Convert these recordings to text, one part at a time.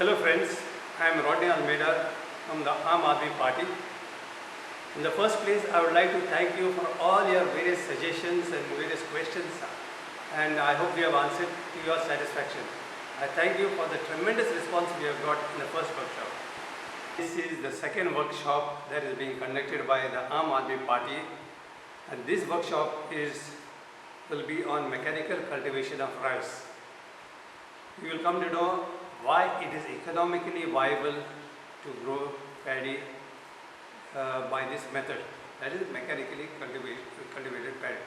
Hello friends, I am Rodney Almeida from the Aam Aadmi Party. In the first place, I would like to thank you for all your various suggestions and various questions, and I hope we have answered to your satisfaction. I thank you for the tremendous response we have got in the first workshop. This is the second workshop that is being conducted by the Aam Aadmi Party, and this workshop will be on mechanical cultivation of rice. You will come to know why it is economically viable to grow paddy by this method, that is mechanically cultivated paddy.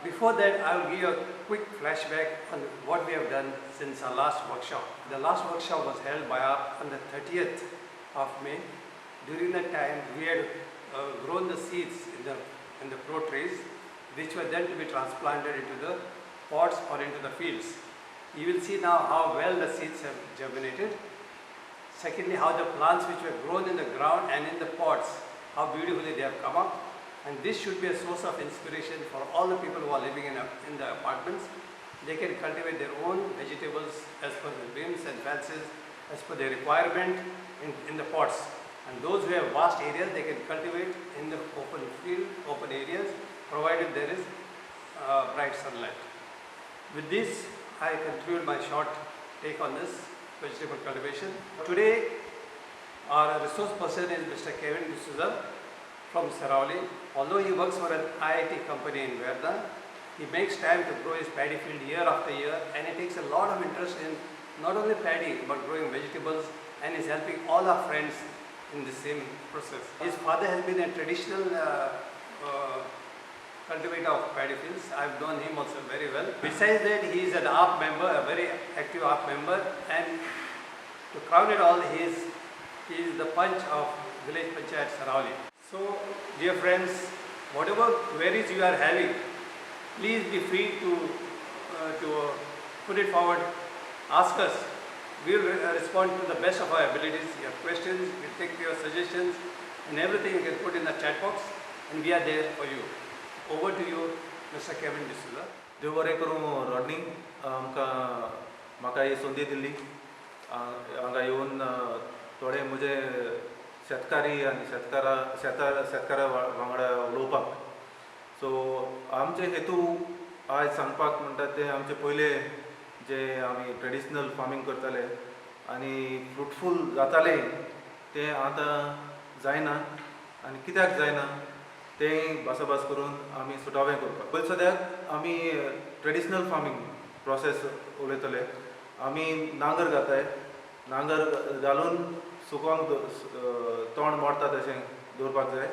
Before that, I will give you a quick flashback on what we have done since our last workshop. The last workshop was held on the 30th of May. During that time, we had grown the seeds in the pro trays, which were then to be transplanted into the pots or into the fields. You will see now how well the seeds have germinated. Secondly, how the plants which were grown in the ground and in the pots, how beautifully they have come up. And this should be a source of inspiration for all the people who are living in the apartments. They can cultivate their own vegetables as per the whims and fancies, as per their requirement in the pots. And those who have vast areas, they can cultivate in the open field, open areas, provided there is bright sunlight. With this, I conclude my short take on this vegetable cultivation. Today, our resource person is Mr. Kevin D'Souza from Sarauli. Although he works for an IIT company in Verda, he makes time to grow his paddy field year after year, and he takes a lot of interest in not only paddy but growing vegetables, and is helping all our friends in the same process. His father has been a traditional cultivator of paddy fields. I've known him also very well. Besides that, he is an AAP member, a very active AAP member, and to crown it all, he is the punch of village panchayat Sarauli. So, dear friends, whatever queries you are having, please be free to put it forward. Ask us. We will respond to the best of our abilities. Your questions, we take your suggestions, and everything you can put in the chat box, and we are there for you. Over to you, Mr. Kevin D'Souza. देव बरें करूं Rodney म्हाका ही संदी दिल्ली हांगा येवन थोडे म्हजे शेतकारी आनी शेतकारा वांगडा उलोवपाक. सो आमचे हेतू आज सांगपाक म्हणटा ते आमचे पयले जे आमी ट्रेडिशनल फार्मींग करताले आनी फ्रुटफूल जाताले ते आतां जायना. आनी कित्याक जायना तें भासाभास करून आमी सुटावें करपाक. पयलीं सद्याक आमी ट्रेडिशनल फार्मींग प्रोसेस उलयतले. आमी नांगर घाताय, नांगर घालून सुकोवंक तोंड मोडटा तशें दवरपाक जाय.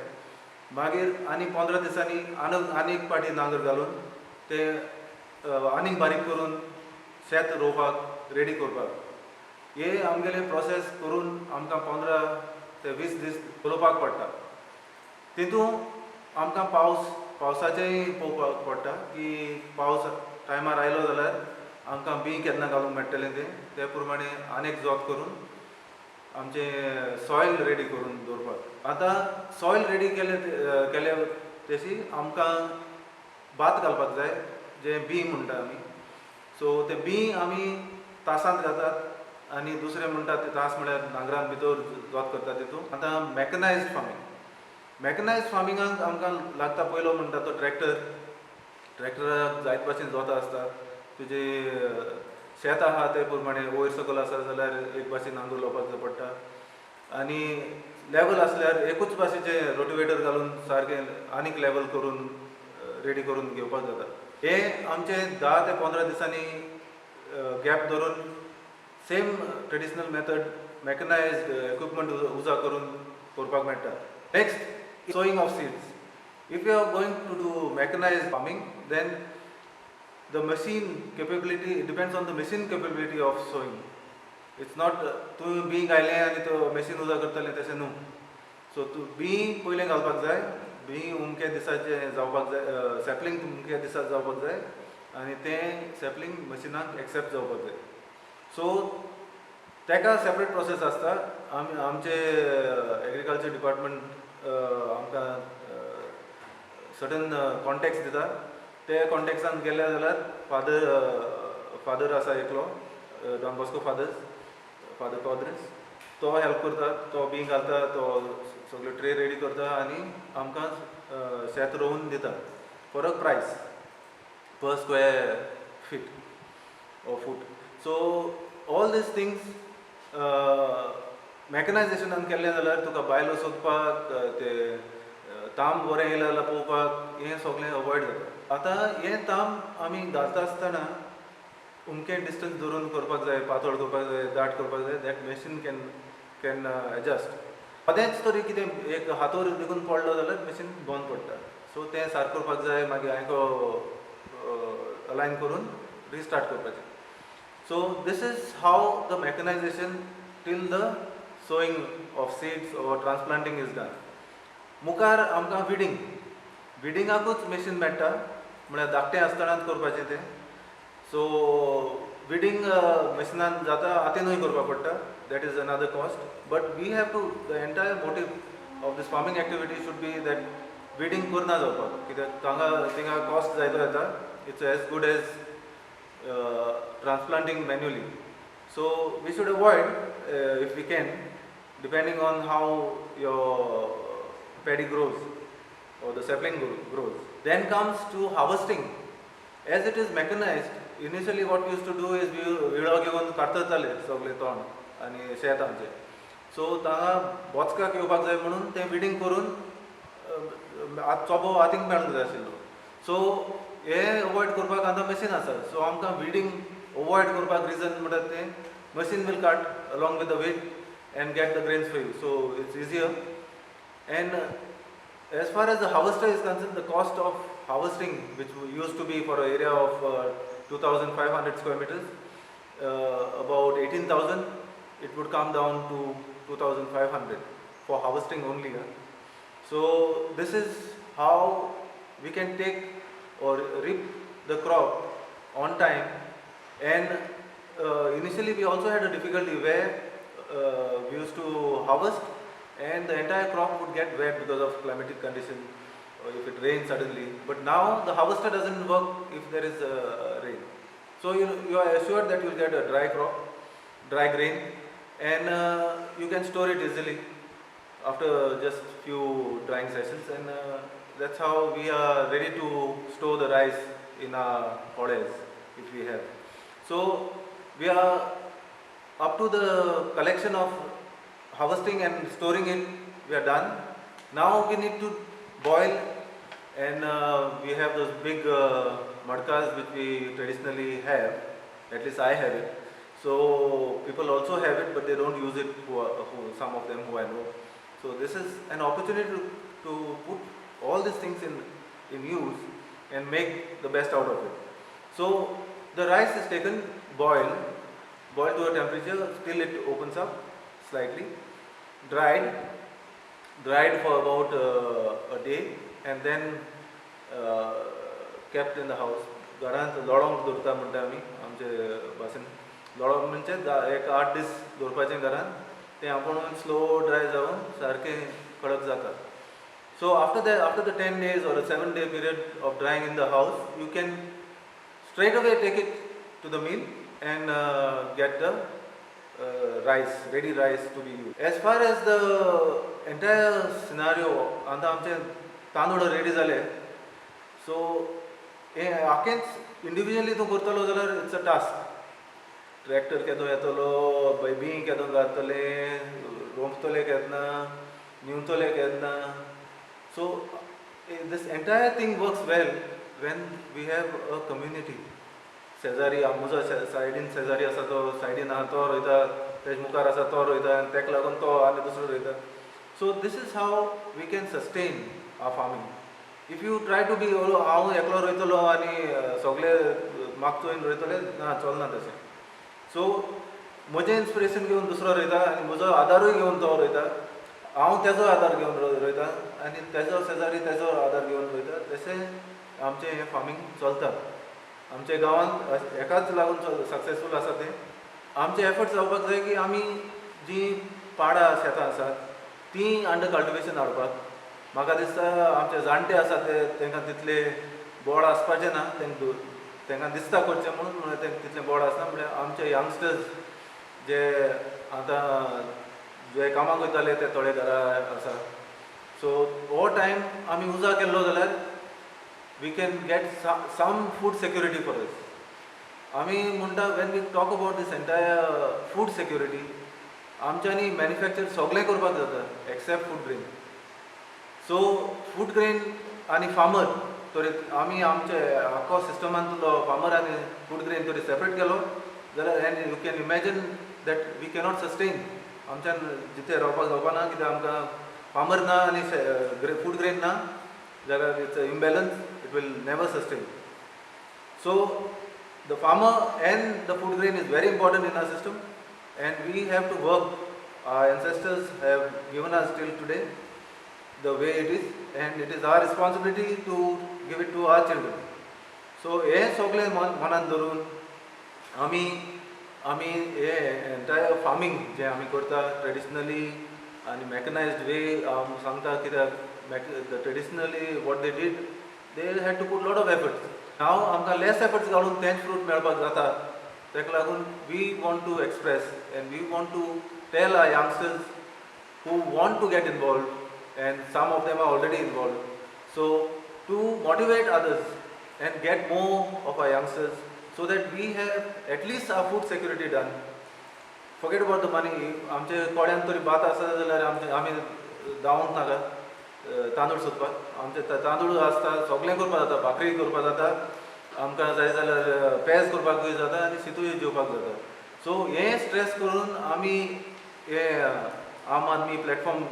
मागीर आनी 15 दिसांनी आनी एक पाटी नांगर घालून तें आनीक बारीक करून शेत रोवपाक रेडी करपाक. हे आमगेले प्रोसेस करून आमकां 15 ते 20 दीस उलोवपाक पडटा. तितून आमकां पावसाचेंय पळोवपाक पडटा की पावस टायमार आयलो जाल्यार आमकां बी केन्ना घालूंक मेळटलें ते प्रमाणे आनीक जोत करून आमचे सॉयल रेडी करून दवरपाक. आतां सॉयल रेडी केले तशी आमकां भात घालपाक जाय, जे बी म्हणटा आमी. सो ते बी आमी तासांत घालतात आनी दुसरे म्हणटा ते तास म्हळ्यार नांगरान भितर जोत करता तितून. आतां मॅकनायज्ड फार्मींग. मॅकनायज्ड फार्मिंगाक आमकां लागता पयलो म्हणटा तो ट्रॅक्टराक जायते भाशेन जोतां आसतात. तुजे शेत आहा ते प्रमाणे वयर सकयल आसा जाल्यार एक भाशेन नांगर लावपाक पडटा. आनी लेवल आसल्यार एकूच भाशेचे रोटिवेटर घालून सारकें आनीक लेवल करून रेडी करून घेवपाक जाता. हे आमचे 10 ते 15 दिसांनी गॅप धरून सेम ट्रेडिशनल मेथड मॅकनायज्ड इक्विपमेंट उजा करून करपाक मेळटा. Next, sowing of seeds. If you are going to do mechanized farming, then the machine capability, it depends on the machine capability of sowing. It's not तूं B घायलें आनी तो machine उजा करतलें तशें न्हू. सो तूं बी पयलें घालपाक जाय, बी उमके दिसाचें जावपाक जाय, सॅपलिंग उमके दिसा जावपाक जाय आनी तें सॅपलिंग मशिनाक एक्सेप्ट जावपाक जाय. सो तेका सेपरेट प्रोसेस आसता. आमचे एग्रीकल्चर डिपार्टमेंट आमकां सर्टन कॉन्टेक्ट्स दिता. ते कॉन्टेक्ट्सान गेले जाल्यार फादर आसा एकलो डॉन बॉस्को फादर्स. फादर कॉद्रेस, तो हेल्प करता, तो बीं घालता, तो सगळे ट्रे रेडी करता आनी आमकां शेत रोवन दिता फॉर अ प्रायस per square feet or foot. So all these things मॅकनायजेशनान केल्लें जाल्यार तुका बायलो सोदपाक ते ताम बरें येयलें जाल्यार पळोवपाक हें सगळें अवॉयड जाता. आतां हें ताम आमी घालता आसतना उमकें डिस्टन्स धरून करपाक जाय, पातळ करपाक जाय, दाट करपाक जाय. That machine can adjust. मदेंच तरी कितें एक हातोर देखून पडलो जाल्यार मशीन बंद पडटा. सो तें सारकें करपाक जाय, मागीर हांवें अलायन करून रिस्टार्ट करपाचें. So this is how the mechanization till the sowing of seeds or transplanting is done. मुखार आमकां विडिंगाकूच मशीन मेळटा, म्हळ्यार धाकटें आसतनाच करपाचें तें. सो विडिंग मशिनान जाता, हातीनूय करपाक पडटा. That is another cost. But we have to the entire motive of this farming activity should be that weeding करना जावपाक, कित्याक थिंगा कॉस्ट जायतो येता. It's as good as transplanting manually. So we should avoid, if we can, depending on how your paddy grows or the sapling grows. Then comes to harvesting. As it is mechanized, initially what we used to do is विळो घेवन कातरताले सगळे तोंड आनी शेत आमचें. सो तांगा बोचकाक येवपाक जाय म्हणून तें विडिंग करून चोबो हातीक मेळूंक जाय आशिल्लो. सो हें अवॉयड करपाक आतां मशीन आसा. सो आमकां विडिंग अवॉयड करपाक रिजन म्हणटात तें machine will cut along with the weed and get the grains for you. So it's easier. And as far as the harvester is concerned, the cost of harvesting, which used to be for an area of 2,500 square meters, about 18,000, it would come down to 2,500 for harvesting only. So this is how we can take or reap the crop on time. And initially we also had a difficulty where we used to harvest and the entire crop would get wet because of climatic condition or if it rains suddenly. But now the harvester doesn't work if there is rain. So you are assured that you will get a dry crop, dry grain, and you can store it easily after just few drying sessions. And that's how we are ready to store the rice in our hoddles if we have. So we are up to the collection of harvesting and storing it. We are done. Now we need to boil, and we have those big madkas which we traditionally have. At least I have it. So people also have it, but they don't use it. Some of them who I know. So this is an opportunity to put all these things in use and make the best out of it. So the rice is taken, boiled to a temperature till it opens up slightly, dried for about a day, and then kept in the house. घरांत लोळोंक दवरता म्हणटा आमी आमचे भाशेन. लोळोंक म्हणजे एक 8 दीस दवरपाचें घरांत. तें आपुणून स्लो ड्राय जावन सारकें कडक जाता. So after the 10 days or a 7-day period of drying in the house, you can straight away take it to the mill and get the ready rice to be used. As far as the entire scenario, आता आमचे तांदूळ ready जाले. सो हे आखेंच individually तूं करतलो जाल्यार it's a task. Tractor केदो येतलो, बीं केदो घालतले, रोंपतले केन्ना, निवतले केन्ना. So this entire thing works well when we have a community. शेजारी म्हजो सायडीन शेजारी आसा तो सायडीन आहा तो रोयता, तेज मुखार आसा तो रोयता, आनी तेका लागून तो आनी दुसरो रोयता. So this is how we can sustain our farming. If you try to be हांव एकलो रोयतलो आनी सगळे म्हाका चोयन रोयतले, ना चलना तशें. सो म्हजें इन्स्पिरेशन घेवन दुसरो रोयता आनी म्हजो आदारूय घेवन तो रोयता. हांव तेजो आदार घेवन रोयता आनी तेजो शेजारी तेजो आदार घेवन रोयता. तशें आमचें हें फार्मींग चलता. आमच्या गांवांत हेकाच लागून सक्सेसफूल आसा तें. आमचे एफर्ट्स जावपाक जाय की आमी जीं पाडां शेतां आसात तीं अंडर कल्टिवेशन हाडपाक. म्हाका दिसता आमचे जाणटे आसा तांकां तितले बोड आसपाचें ना. तांकां दिसता करचें म्हणून तितलें बोड आसना. म्हळ्यार आमचे यंगस्टर्स जे आतां जे कामाक वयताले ते थोडे घरा आसा. सो हो टायम आमी उजा केल्लो जाल्यार we can get some food security for us. आमी म्हणटा when we talk about this entire food security, आमच्यांनी मॅन्युफॅक्चर सगळें करपाक जाता except food grain. So food grain आनी फार्मर तरी आमी आमचे आख्खो सिस्टमांतलो फार्मर आनी फूड ग्रेन तरी सेपरेट केलो जाल्यार and you can imagine that we cannot sustain. आमच्यान जिथे रावपाक जावपा ना, कित्याक आमकां फार्मर ना आनी फूड ग्रेन ना जाल्यार it's a imbalance, it will never sustain. So the farmer and the food grain is very important in our system, and we have to work. Our ancestors have given us till today the way it is, and it is our responsibility to give it to our children. So हे सगळे मनान धरून आमी हे entire farming जे आमी करता traditionally आनी मॅकनायज्ड way सांगता, कित्याक traditionally what they did, they had to put lot of efforts. हांव आमकां लेस एफर्ट्स घालून तेंच फ्रूट मेळपाक जाता. ताका लागून we want to express and we want to tell our youngsters who want to get involved, and some of them are already involved. So to motivate others and get more of our youngsters so that we have at least our food security done. Forget about the money. आमचे कोड्यान तरी भात आसा जाल्यार आमी धांवूंक नाका तांदूळ सोदपाक. आमचे तांदूळ आसता, सगळें करपाक जाता, भाकरी करपाक जाता, आमकां जाय जाल्यार पेज करपाकूय जाता आनी शीतूय जेवपाक जाता. सो हें स्ट्रेस करून आमी हे आम आदमी प्लॅटफॉर्म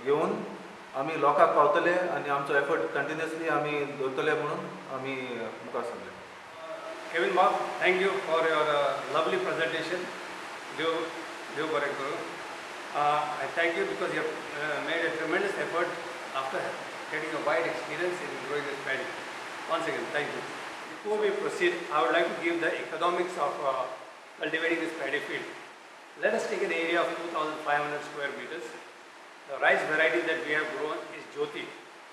घेवन आमी लोकांक पावतले आनी आमचो एफर्ट कंटिन्युअसली आमी दवरतले म्हणून आमी मुखार सरले. Kevin Mark, thank you for your lovely presentation. Dev Bore Guru. I thank you because you have made a tremendous effort after getting a wide experience in growing this paddy. Once again, thank you. Before we proceed, I would like to give the economics of cultivating this paddy field. Let us take an area of 2,500 square meters. The rice variety that we have grown is Jyoti,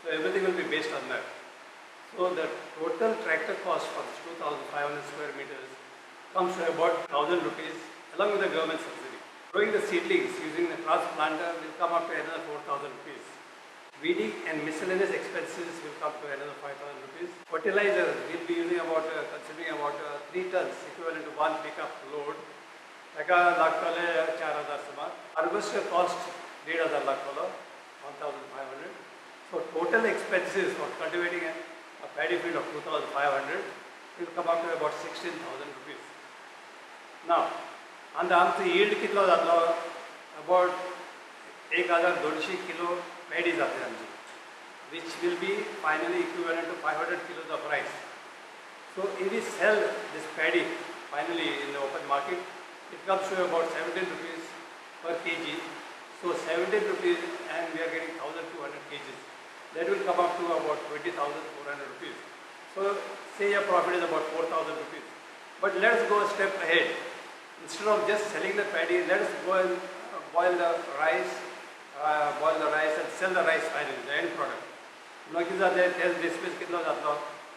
so everything will be based on that. So the total tractor cost for this 2,500 square meters comes to about 1,000 rupees along with the government subsidy. Growing the seedlings using the transplanter will come up to another 4,000 rupees. Weeding and miscellaneous expenses will come to another 5,000 rupees. Fertilizer will be using about, considering about 3 tons equivalent to 1 pickup load. ताका लागतले 4,000 सुमार. Harvester cost 1,500 लागतलो, 1,500. So total expenses for cultivating a paddy field of 2,500 will come up to about 16,000 rupees. Now, and आमचो yield कितलो जातलो? About 1,200 kilo paddy जातले आमची, which will be finally equivalent to 500 kilos of rice. So if we sell this paddy finally in the open market, it comes to about 17 rupees per kg. So 17 rupees and we are getting 1,200 kgs. That will come up to about 20,400 rupees. So say your profit is about 4,000 rupees. But let's go a step ahead. Instead of just selling the paddy, let us go and boil the rice and sell the rice finally, the end product. Look at that, there's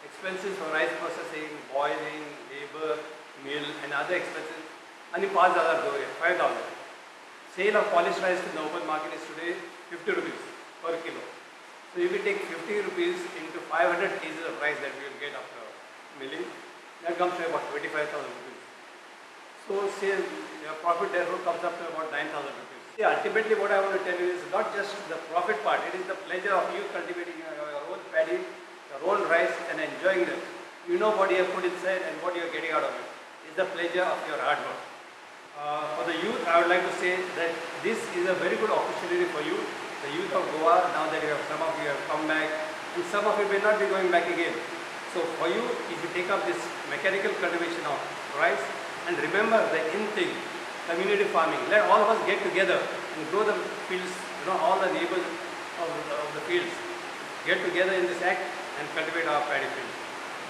expenses for rice processing, boiling, labor, mill and other expenses. And 5,000 dollars, 5,000. Sale of polished rice in the open market is today 50 rupees per kilo. So if we take 50 rupees into 500 kgs of rice that we will get after milling, that comes to about 25,000 rupees. So say your profit therefore comes up to about 9,000 rupees. See, ultimately what I want to tell you is not just the profit part, it is the pleasure of you cultivating your own paddy, your own rice and enjoying them. You know what you have put inside and what you are getting out of it. It's the pleasure of your hard work. For the youth, I would like to say that this is a very good opportunity for you, the youth of Goa, now that some of you have come back, and some of you may not be going back again. So for you, if you take up this mechanical cultivation of rice, and remember the in thing, community farming, let all of us get together and grow the fields, all the neighbors of the fields, get together in this act and cultivate our paddy fields.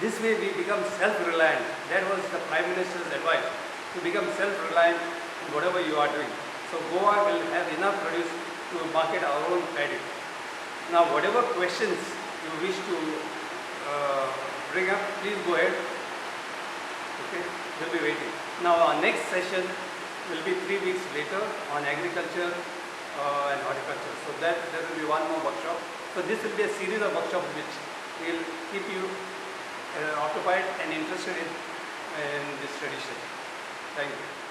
This way we become self-reliant. That was the Prime Minister's advice, to become self-reliant in whatever you are doing. So Goa will have enough produce to market our own paddy. Now whatever questions you wish to bring up, please go ahead. Okay, we'll be waiting. Now our next session will be 3 weeks later on agriculture and horticulture. So that there will be one more workshop. So this will be a series of workshops which will keep you occupied and interested in this tradition. Thank you.